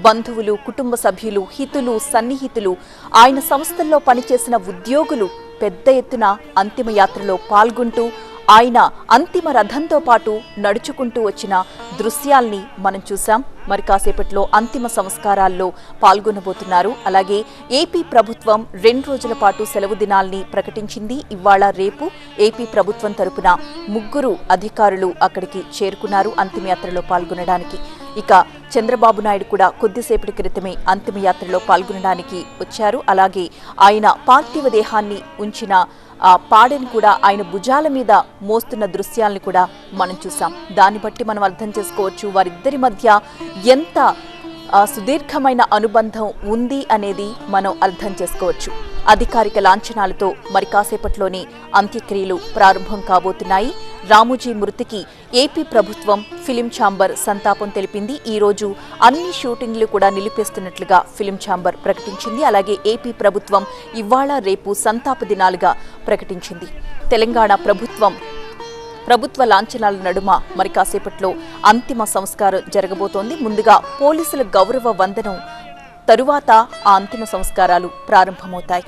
బంధువులు, కుటుంబ సభ్యులు, హితులు, సన్నిహితులు, ఆయన సంస్థల్లో పనిచేసిన ఉద్యోగులు పెద్ద ఎత్తున అంతిమయాత్రలో పాల్గొంటూ ఆయన అంతిమ రథంతో పాటు నడుచుకుంటూ వచ్చిన దృశ్యాల్ని మనం చూసాం. మరి కాసేపట్లో అంతిమ సంస్కారాల్లో పాల్గొనబోతున్నారు. అలాగే ఏపీ ప్రభుత్వం 2 రోజుల పాటు సెలవు దినాల్ని ప్రకటించింది. ఇవాళ రేపు ఏపీ ప్రభుత్వం తరపున 3 అధికారులు అక్కడికి చేరుకున్నారు అంతిమయాత్రలో పాల్గొనడానికి. ఇక చంద్రబాబు నాయుడు కూడా కొద్దిసేపటి క్రితమే అంతిమయాత్రలో పాల్గొనడానికి వచ్చారు. అలాగే ఆయన పార్థివ దేహాన్ని ఉంచిన పాడెను కూడా ఆయన భుజాల మీద మోస్తున్న దృశ్యాలను కూడా మనం చూసాం. దాన్ని బట్టి మనం అర్థం చేసుకోవచ్చు వారిద్దరి మధ్య ఎంత సుదీర్ఘమైన అనుబంధం ఉంది అనేది మనం అర్థం చేసుకోవచ్చు. అధికారిక లాంఛనాలతో మరి కాసేపట్లోనే అంత్యక్రియలు ప్రారంభం కాబోతున్నాయి. రామోజీ మృతికి ఏపీ ప్రభుత్వం ఫిలిం ఛాంబర్ సంతాపం తెలిపింది. ఈ రోజు అన్ని షూటింగ్లు కూడా నిలిపేస్తున్నట్లుగా ఫిలిం ఛాంబర్ ప్రకటించింది. అలాగే ఏపీ ప్రభుత్వం ఇవాళ రేపు సంతాప దినాలుగా ప్రకటించింది. తెలంగాణ ప్రభుత్వ లాంఛనాల నడుమ మరి కాసేపట్లో అంతిమ సంస్కారం జరగబోతోంది. ముందుగా పోలీసుల గౌరవ వందనం తరువాత ఆ అంతిమ సంస్కారాలు ప్రారంభమవుతాయి.